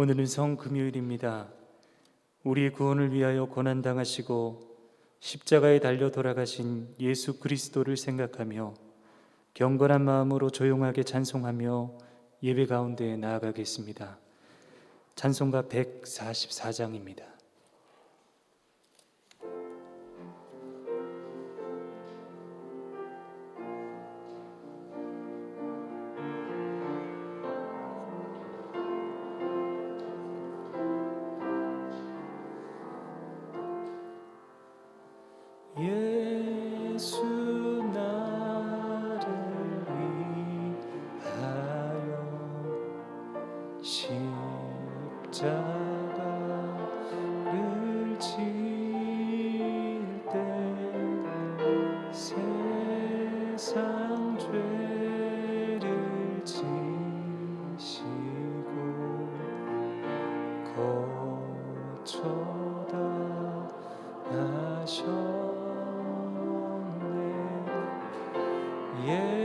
오늘은 성금요일입니다. 우리의 구원을 위하여 고난당하시고 십자가에 달려 돌아가신 예수 그리스도를 생각하며 경건한 마음으로 조용하게 찬송하며 예배 가운데 나아가겠습니다. 찬송가 144장입니다. 예수 나를 위하여 십자가를 질 때 세상 죄를 지시고 거쳐다 하셨네. 예수님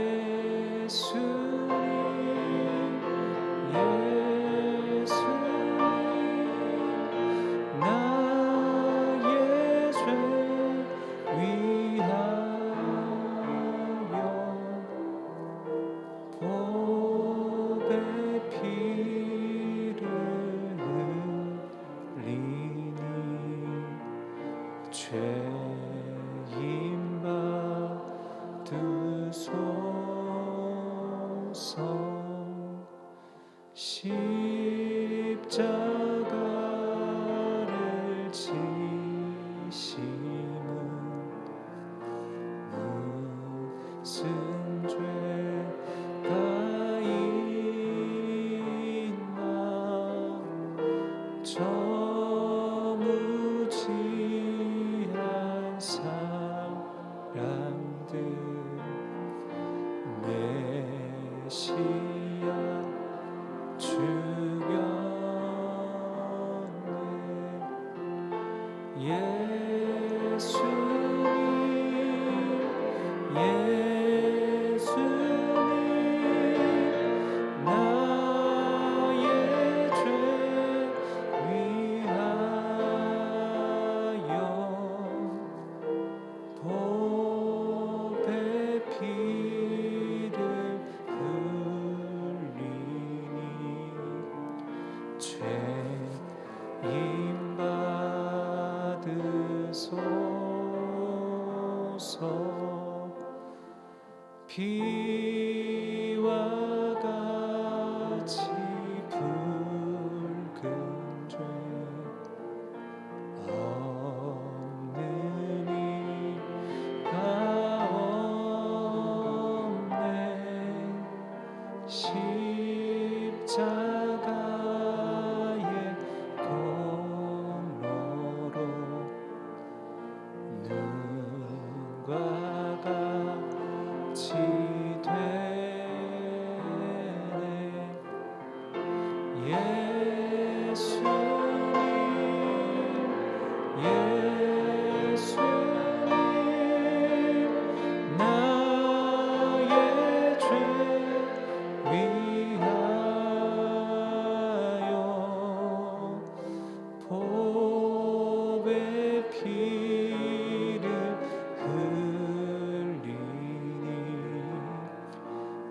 나의 죄 위하여 보배 피를 흘리니 죄인 받으소서. 십자가를 지심은 무슨 죄가 있나. 저 무지한 사람들 메시아 죽였네. 예수님 나의 죄 위하여 보배 피를 흘리니 죄인 받으소서. 피와 같이 붉은 죄 없는 이가 없네. 십자가의 공로로 눈과 같이 되네. 예수님 나의 죄 위하여 보배 피를 흘리니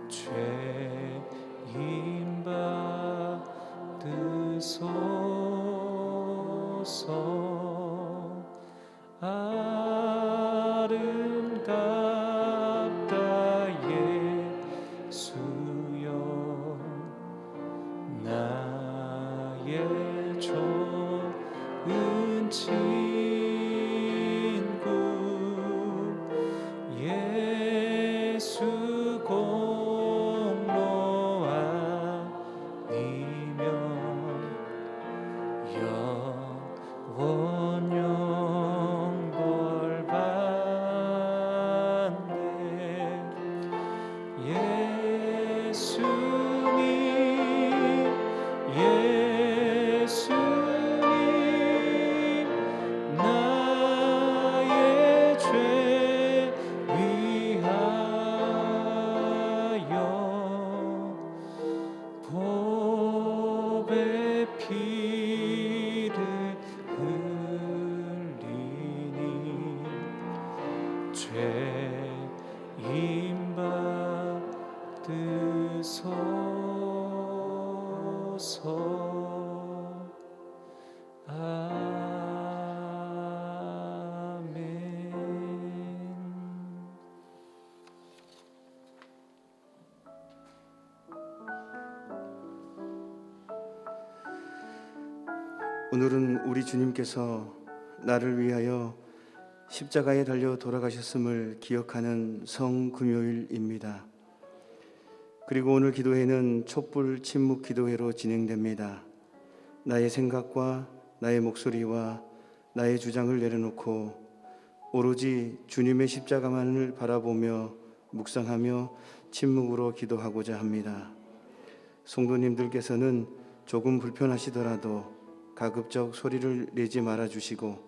죄인 받으소서. 아름답다 예수여 나의 좋은 친구. 예수 공로 아니면 영원 영벌 받네. 예수님 받으소서. 오늘은 우리 주님께서 나를 위하여 십자가에 달려 돌아가셨음을 기억하는 성금요일입니다. 그리고 오늘 기도회는 촛불 침묵 기도회로 진행됩니다. 나의 생각과 나의 목소리와 나의 주장을 내려놓고 오로지 주님의 십자가만을 바라보며 묵상하며 침묵으로 기도하고자 합니다. 성도님들께서는 조금 불편하시더라도 가급적 소리를 내지 말아주시고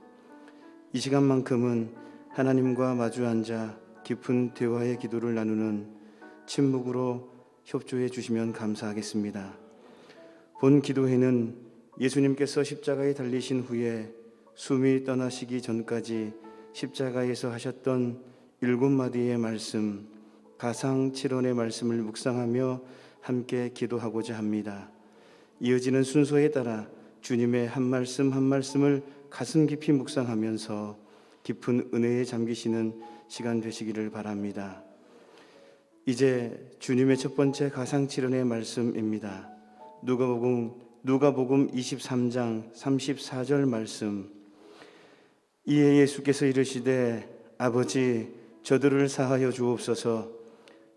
이 시간만큼은 하나님과 마주 앉아 깊은 대화의 기도를 나누는 침묵으로 협조해 주시면 감사하겠습니다. 본 기도회는 예수님께서 십자가에 달리신 후에 숨이 떠나시기 전까지 십자가에서 하셨던 7마디의 말씀, 가상 7원의 말씀을 묵상하며 함께 기도하고자 합니다. 이어지는 순서에 따라 주님의 한 말씀 한 말씀을 가슴 깊이 묵상하면서 깊은 은혜에 잠기시는 시간 되시기를 바랍니다. 이제 주님의 첫 번째 가상칠언의 말씀입니다. 누가복음 23장 34절 말씀. 이에 예수께서 이르시되 아버지 저들을 사하여 주옵소서.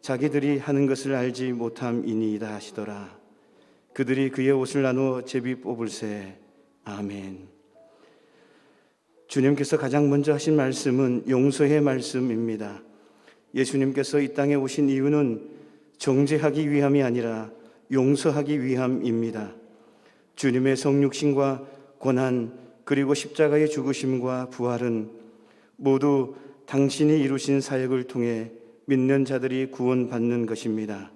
자기들이 하는 것을 알지 못함이니이다 하시더라. 그들이 그의 옷을 나누어 제비 뽑을새. 아멘. 주님께서 가장 먼저 하신 말씀은 용서의 말씀입니다. 예수님께서 이 땅에 오신 이유는 정죄하기 위함이 아니라 용서하기 위함입니다. 주님의 성육신과 고난 그리고 십자가의 죽으심과 부활은 모두 당신이 이루신 사역을 통해 믿는 자들이 구원받는 것입니다.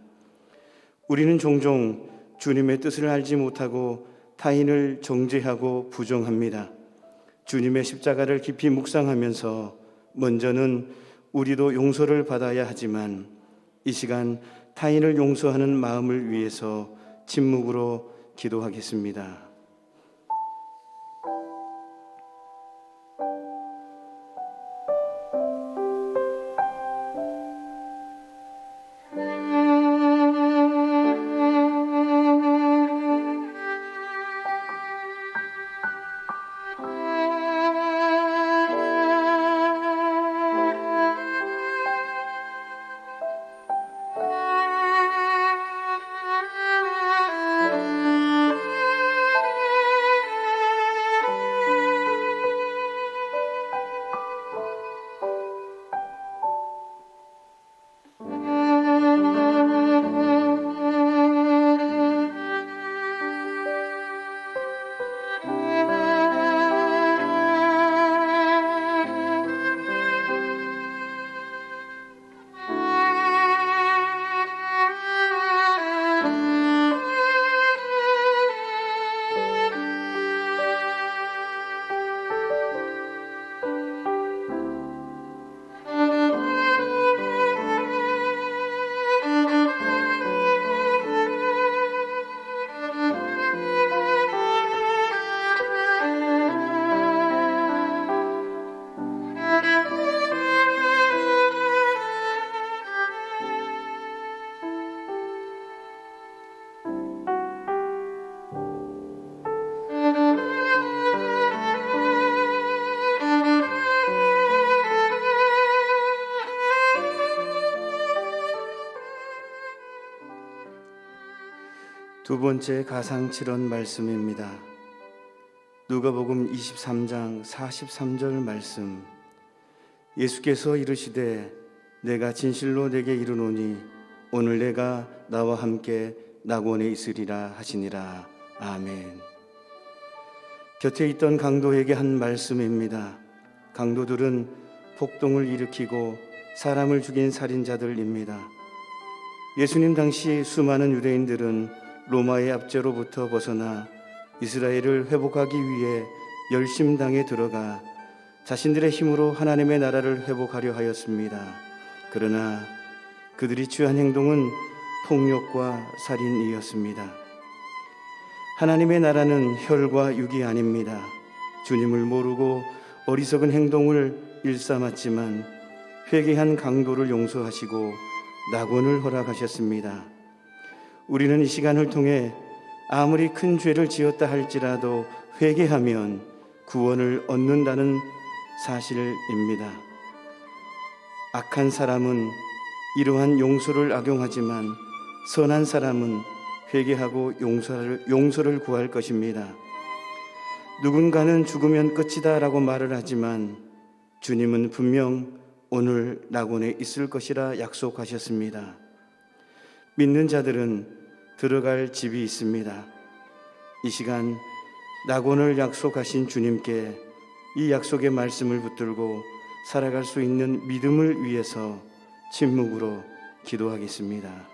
우리는 종종 주님의 뜻을 알지 못하고 타인을 정죄하고 부정합니다. 주님의 십자가를 깊이 묵상하면서 먼저는 우리도 용서를 받아야 하지만 이 시간 타인을 용서하는 마음을 위해서 침묵으로 기도하겠습니다. 두 번째 가상칠언 말씀입니다. 누가복음 23장 43절 말씀. 예수께서 이르시되 내가 진실로 내게 이르노니 오늘 내가 나와 함께 낙원에 있으리라 하시니라. 아멘. 곁에 있던 강도에게 한 말씀입니다. 강도들은 폭동을 일으키고 사람을 죽인 살인자들입니다. 예수님 당시 수많은 유대인들은 로마의 압제로부터 벗어나 이스라엘을 회복하기 위해 열심당에 들어가 자신들의 힘으로 하나님의 나라를 회복하려 하였습니다. 그러나 그들이 취한 행동은 폭력과 살인이었습니다. 하나님의 나라는 혈과 육이 아닙니다. 주님을 모르고 어리석은 행동을 일삼았지만 회개한 강도를 용서하시고 낙원을 허락하셨습니다. 우리는 이 시간을 통해 아무리 큰 죄를 지었다 할지라도 회개하면 구원을 얻는다는 사실입니다. 악한 사람은 이러한 용서를 악용하지만 선한 사람은 회개하고 용서를 구할 것입니다. 누군가는 죽으면 끝이다 라고 말을 하지만 주님은 분명 오늘 낙원에 있을 것이라 약속하셨습니다. 믿는 자들은 들어갈 집이 있습니다. 이 시간 낙원을 약속하신 주님께 이 약속의 말씀을 붙들고 살아갈 수 있는 믿음을 위해서 침묵으로 기도하겠습니다.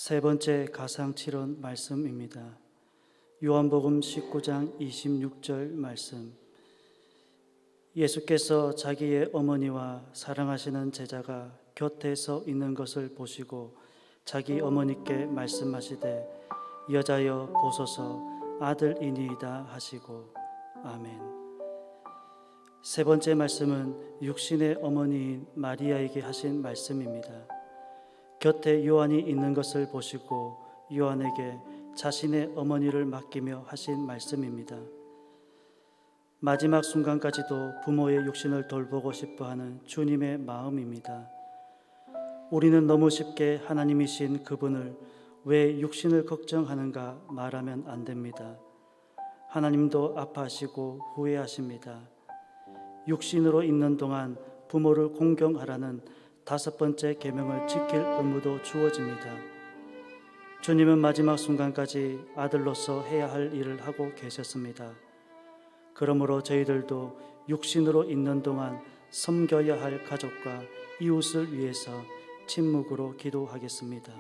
세 번째 가상칠언 말씀입니다. 요한복음 19장 26절 말씀. 예수께서 자기의 어머니와 사랑하시는 제자가 곁에 서 있는 것을 보시고 자기 어머니께 말씀하시되 여자여 보소서 아들이니이다 하시고. 아멘. 세 번째 말씀은 육신의 어머니인 마리아에게 하신 말씀입니다. 곁에 요한이 있는 것을 보시고 요한에게 자신의 어머니를 맡기며 하신 말씀입니다. 마지막 순간까지도 부모의 육신을 돌보고 싶어하는 주님의 마음입니다. 우리는 너무 쉽게 하나님이신 그분을 왜 육신을 걱정하는가 말하면 안 됩니다. 하나님도 아파하시고 후회하십니다. 육신으로 있는 동안 부모를 공경하라는 5번째 계명을 지킬 의무도 주어집니다. 주님은 마지막 순간까지 아들로서 해야 할 일을 하고 계셨습니다. 그러므로 저희들도 육신으로 있는 동안 섬겨야 할 가족과 이웃을 위해서 침묵으로 기도하겠습니다.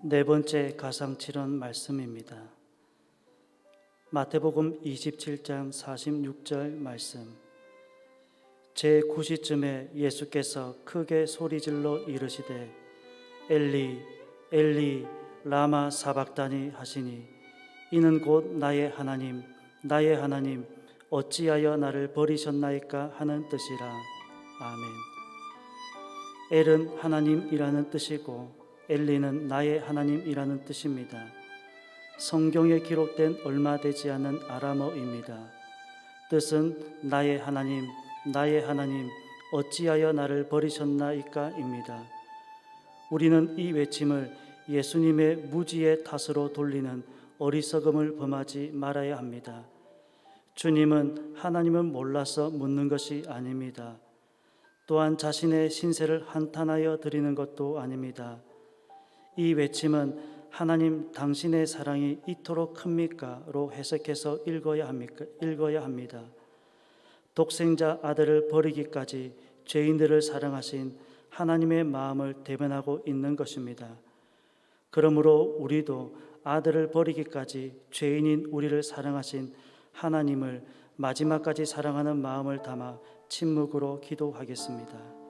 네 번째 가상칠언 말씀입니다. 마태복음 27장 46절 말씀. 제9시쯤에 예수께서 크게 소리질러 이르시되 엘리 엘리 라마 사박다니 하시니 이는 곧 나의 하나님 나의 하나님 어찌하여 나를 버리셨나이까 하는 뜻이라. 아멘. 엘은 하나님이라는 뜻이고 엘리는 나의 하나님이라는 뜻입니다. 성경에 기록된 얼마 되지 않은 아람어입니다. 뜻은 나의 하나님 어찌하여 나를 버리셨나이까입니다. 우리는 이 외침을 예수님의 무지의 탓으로 돌리는 어리석음을 범하지 말아야 합니다. 주님은 하나님을 몰라서 묻는 것이 아닙니다. 또한 자신의 신세를 한탄하여 드리는 것도 아닙니다. 이 외침은 하나님 당신의 사랑이 이토록 큽니까?로 해석해서 읽어야 합니다. 독생자 아들을 버리기까지 죄인들을 사랑하신 하나님의 마음을 대변하고 있는 것입니다. 그러므로 우리도 아들을 버리기까지 죄인인 우리를 사랑하신 하나님을 마지막까지 사랑하는 마음을 담아 침묵으로 기도하겠습니다.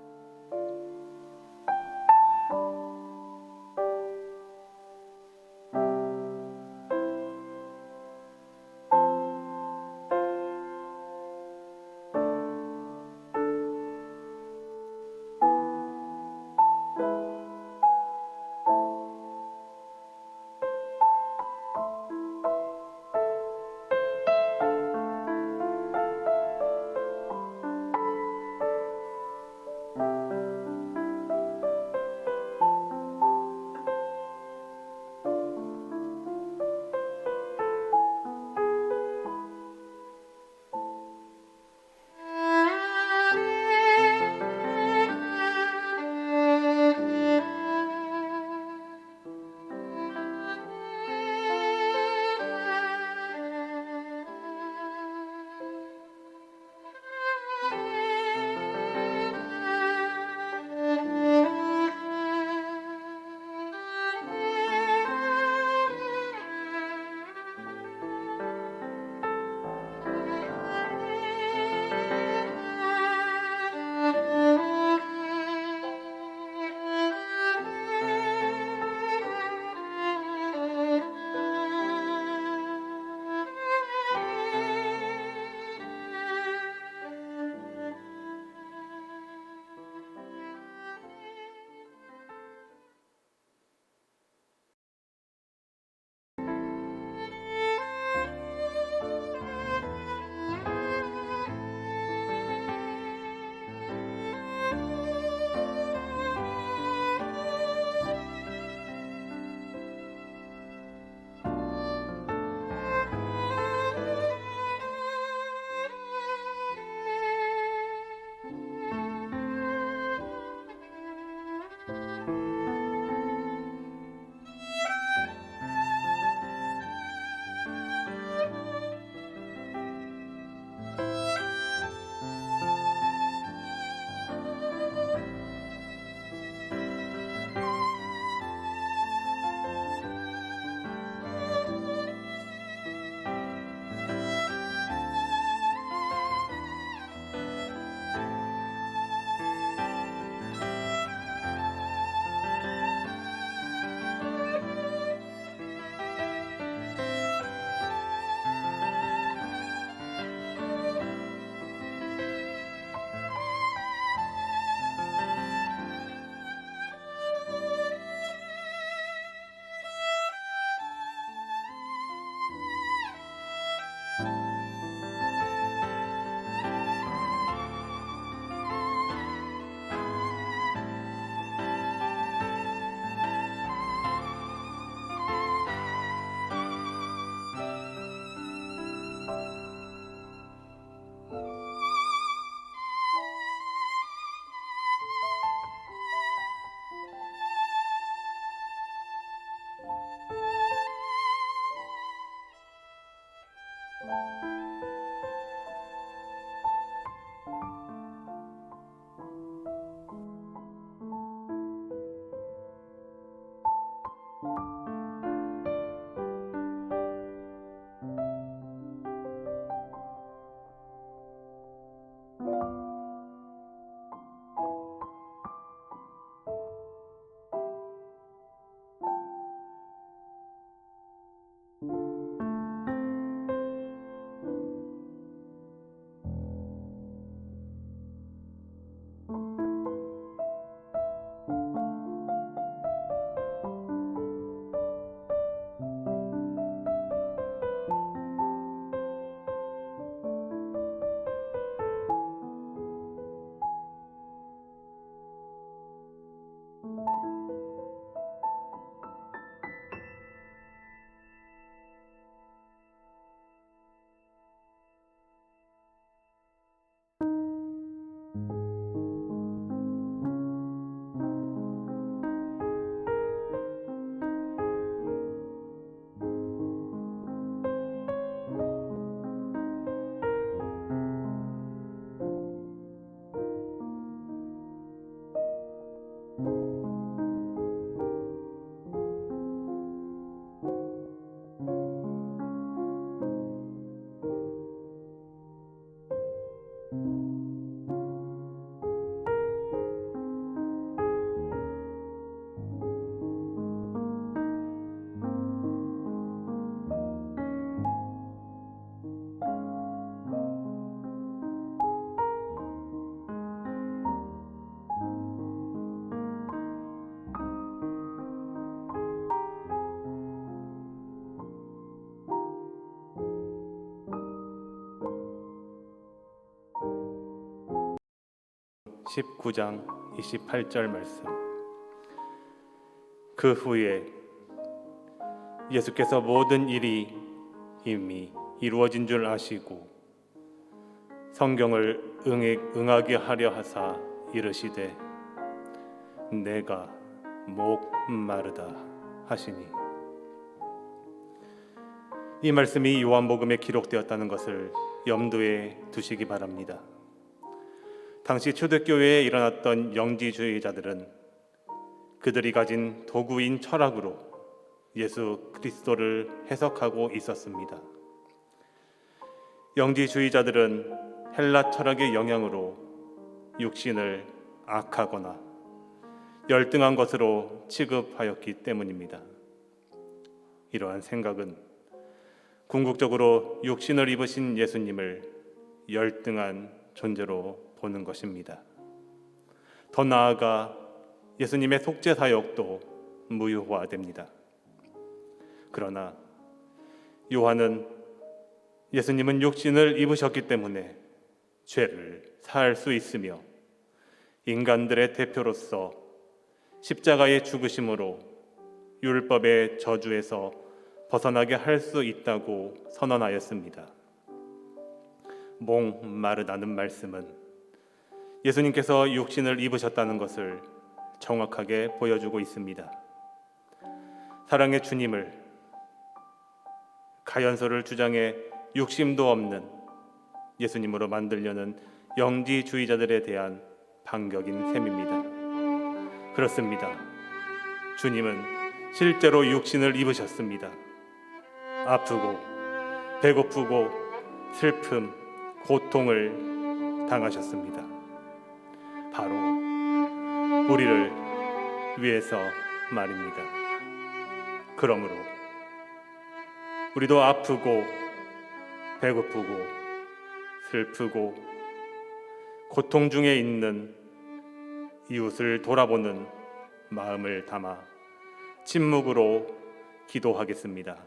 (19장) 28절 말씀. 그 후에 예수께서 모든 일이 이미 이루어진 줄 아시고 성경을 응하게 하려 하사 이르시되 내가 목 마르다 하시니, 이 말씀이 요한복음에 기록되었다는 것을 염두에 두시기 바랍니다. 당시 초대교회에 일어났던 영지주의자들은 그들이 가진 도구인 철학으로 예수 그리스도를 해석하고 있었습니다. 영지주의자들은 헬라 철학의 영향으로 육신을 악하거나 열등한 것으로 취급하였기 때문입니다. 이러한 생각은 궁극적으로 육신을 입으신 예수님을 열등한 존재로 보는 것입니다. 더 나아가 예수님의 속죄 사역도 무효화됩니다. 그러나 요한은 예수님은 육신을 입으셨기 때문에 죄를 사할 수 있으며 인간들의 대표로서 십자가의 죽으심으로 율법의 저주에서 벗어나게 할 수 있다고 선언하였습니다. 목 마르다는 말씀은 예수님께서 육신을 입으셨다는 것을 정확하게 보여주고 있습니다. 사랑의 주님을 가연서를 주장해 육심도 없는 예수님으로 만들려는 영지주의자들에 대한 반격인 셈입니다. 그렇습니다. 주님은 실제로 육신을 입으셨습니다. 아프고 배고프고 슬픔, 고통을 당하셨습니다. 바로 우리를 위해서 말입니다. 그러므로 우리도 아프고 배고프고 슬프고 고통 중에 있는 이웃을 돌아보는 마음을 담아 침묵으로 기도하겠습니다.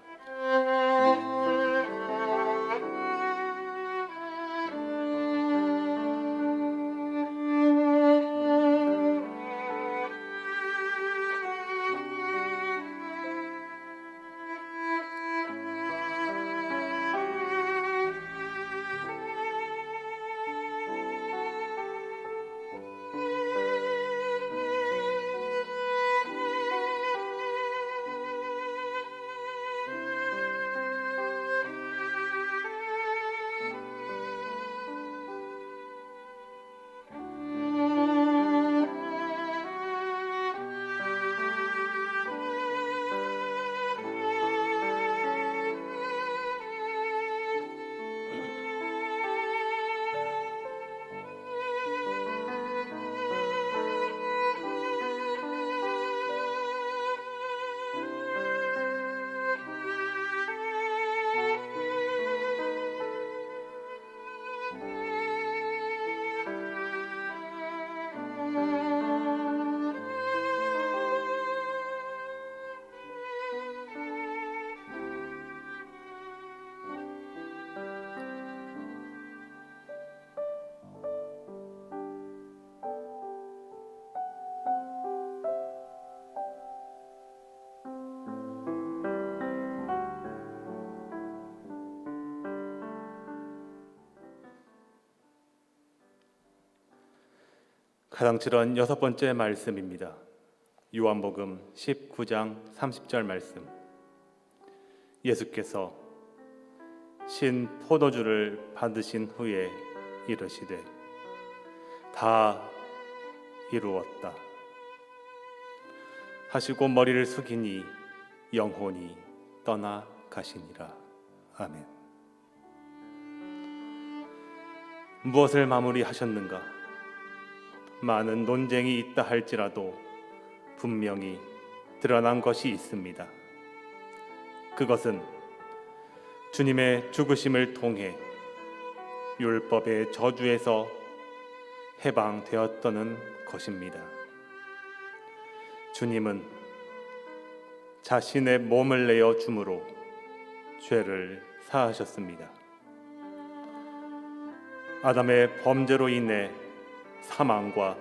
가당칠은 여섯 번째 말씀입니다. 요한복음 19장 30절 말씀. 예수께서 신 포도주를 받으신 후에 이르시되 다 이루었다 하시고 머리를 숙이니 영혼이 떠나가시니라. 아멘. 무엇을 마무리하셨는가? 많은 논쟁이 있다 할지라도 분명히 드러난 것이 있습니다. 그것은 주님의 죽으심을 통해 율법의 저주에서 해방되었다는 것입니다. 주님은 자신의 몸을 내어 줌으로 죄를 사하셨습니다. 아담의 범죄로 인해 사망과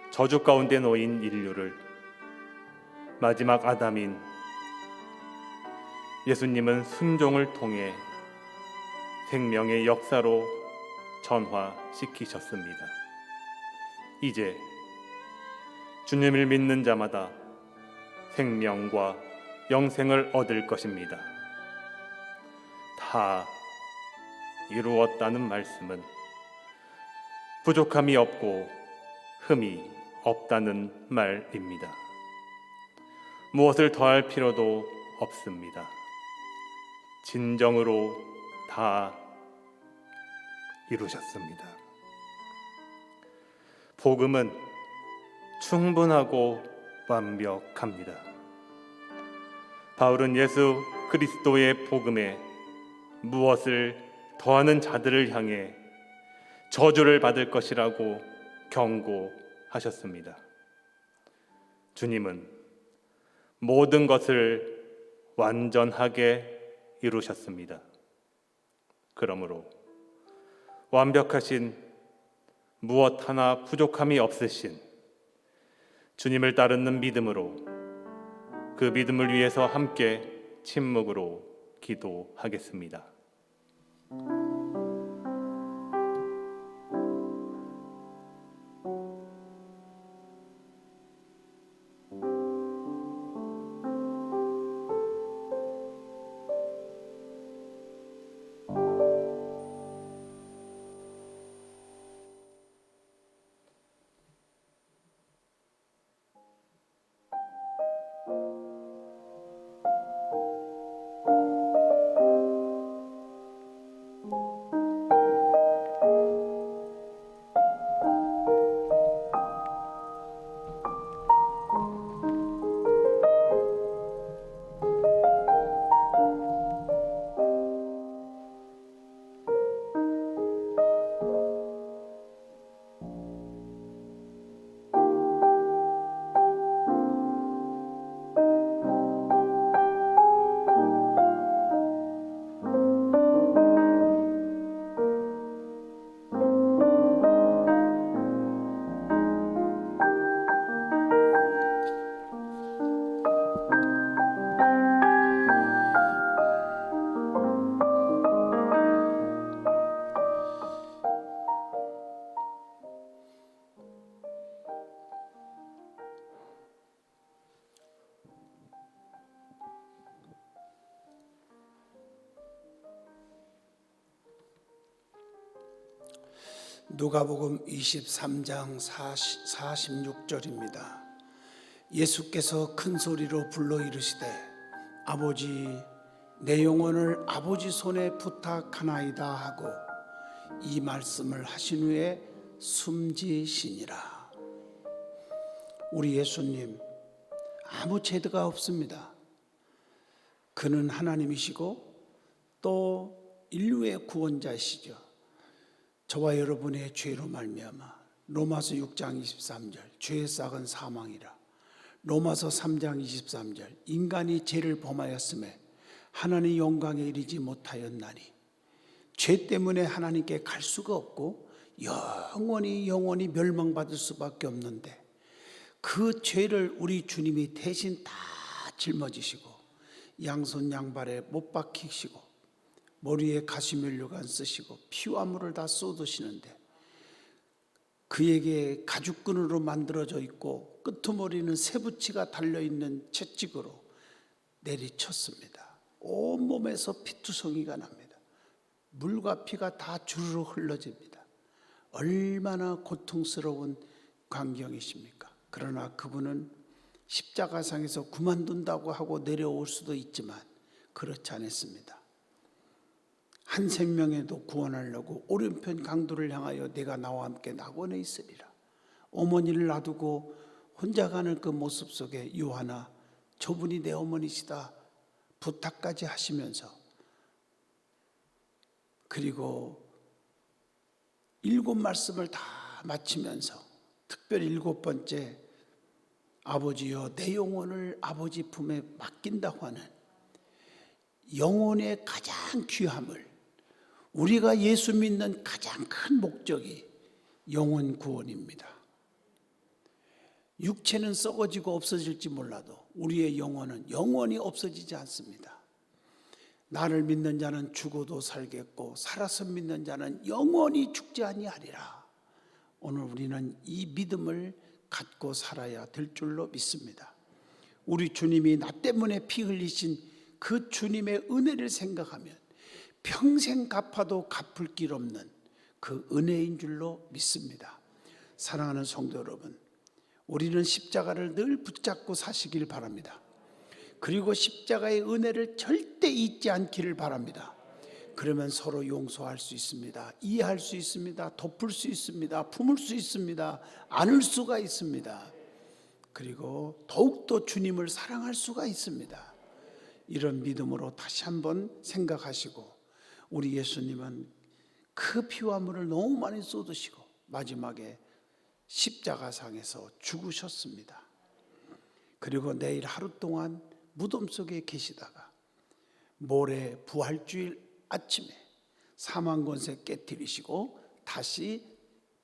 저주 가운데 놓인 인류를 마지막 아담인 예수님은 순종을 통해 생명의 역사로 전화시키셨습니다. 이제 주님을 믿는 자마다 생명과 영생을 얻을 것입니다. 다 이루었다는 말씀은 부족함이 없고 흠이 없다는 말입니다. 무엇을 더할 필요도 없습니다. 진정으로 다 이루셨습니다. 복음은 충분하고 완벽합니다. 바울은 예수 그리스도의 복음에 무엇을 더하는 자들을 향해 저주를 받을 것이라고 경고하셨습니다. 주님은 모든 것을 완전하게 이루셨습니다. 그러므로 완벽하신 무엇 하나 부족함이 없으신 주님을 따르는 믿음으로 그 믿음을 위해서 함께 침묵으로 기도하겠습니다. 누가복음 23장 46절입니다. 예수께서 큰 소리로 불러 이르시되 아버지 내 영혼을 아버지 손에 부탁하나이다 하고 이 말씀을 하신 후에 숨지시니라. 우리 예수님 아무 죄가 없습니다. 그는 하나님이시고 또 인류의 구원자이시죠. 저와 여러분의 죄로 말미암아 로마서 6장 23절 죄의 싹은 사망이라. 로마서 3장 23절 인간이 죄를 범하였음에 하나님 영광에 이르지 못하였나니 죄 때문에 하나님께 갈 수가 없고 영원히 멸망받을 수밖에 없는데 그 죄를 우리 주님이 대신 다 짊어지시고 양손 양발에 못 박히시고 머리에 가시면류관 쓰시고 피와 물을 다 쏟으시는데 그에게 가죽끈으로 만들어져 있고 끄트머리는 새붙이가 달려있는 채찍으로 내리쳤습니다. 온몸에서 피투성이가 납니다. 물과 피가 다 주르르 흘러집니다. 얼마나 고통스러운 광경이십니까? 그러나 그분은 십자가상에서 그만둔다고 하고 내려올 수도 있지만 그렇지 않았습니다. 한 생명에도 구원하려고 오른편 강도를 향하여 내가 나와 함께 낙원에 있으리라. 어머니를 놔두고 혼자 가는 그 모습 속에 요하나 저분이 내 어머니시다 부탁까지 하시면서, 그리고 7 말씀을 다 마치면서 특별히 7번째, 아버지여 내 영혼을 아버지 품에 맡긴다고 하는 영혼의 가장 귀함을, 우리가 예수 믿는 가장 큰 목적이 영혼 구원입니다. 육체는 썩어지고 없어질지 몰라도 우리의 영혼은 영원히 없어지지 않습니다. 나를 믿는 자는 죽어도 살겠고 살아서 믿는 자는 영원히 죽지 아니하리라. 오늘 우리는 이 믿음을 갖고 살아야 될 줄로 믿습니다. 우리 주님이 나 때문에 피 흘리신 그 주님의 은혜를 생각하면 평생 갚아도 갚을 길 없는 그 은혜인 줄로 믿습니다. 사랑하는 성도 여러분, 우리는 십자가를 늘 붙잡고 사시길 바랍니다. 그리고 십자가의 은혜를 절대 잊지 않기를 바랍니다. 그러면 서로 용서할 수 있습니다. 이해할 수 있습니다. 덮을 수 있습니다. 품을 수 있습니다. 안을 수가 있습니다. 그리고 더욱더 주님을 사랑할 수가 있습니다. 이런 믿음으로 다시 한번 생각하시고, 우리 예수님은 그 피와 물을 너무 많이 쏟으시고 마지막에 십자가상에서 죽으셨습니다. 그리고 내일 하루 동안 무덤 속에 계시다가 모레 부활주일 아침에 사망권세 깨뜨리시고 다시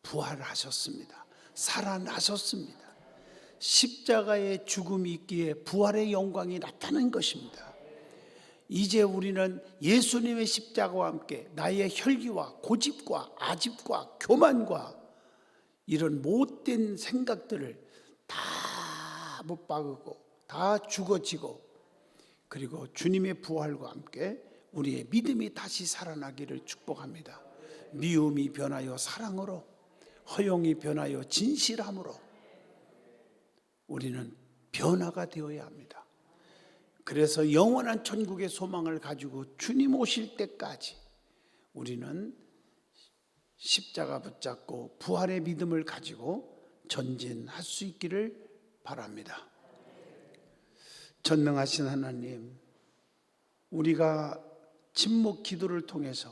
부활하셨습니다. 살아나셨습니다. 십자가의 죽음이 있기에 부활의 영광이 나타난 것입니다. 이제 우리는 예수님의 십자가와 함께 나의 혈기와 고집과 아집과 교만과 이런 못된 생각들을 다 못 박고 다 죽어지고, 그리고 주님의 부활과 함께 우리의 믿음이 다시 살아나기를 축복합니다. 미움이 변하여 사랑으로, 허용이 변하여 진실함으로 우리는 변화가 되어야 합니다. 그래서 영원한 천국의 소망을 가지고 주님 오실 때까지 우리는 십자가 붙잡고 부활의 믿음을 가지고 전진할 수 있기를 바랍니다. 전능하신 하나님, 우리가 침묵 기도를 통해서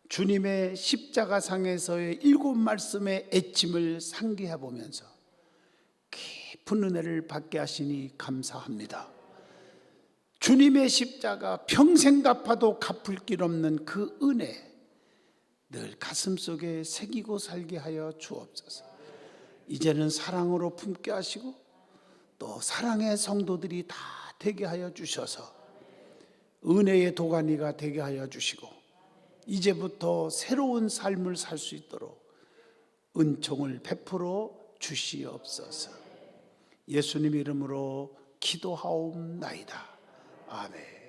주님의 십자가상에서의 7 말씀의 애침을 상기해 보면서 깊은 은혜를 받게 하시니 감사합니다. 주님의 십자가 평생 갚아도 갚을 길 없는 그 은혜 늘 가슴속에 새기고 살게 하여 주옵소서. 이제는 사랑으로 품게 하시고 또 사랑의 성도들이 다 되게 하여 주셔서 은혜의 도가니가 되게 하여 주시고 이제부터 새로운 삶을 살 수 있도록 은총을 베풀어 주시옵소서. 예수님 이름으로 기도하옵나이다. 아멘.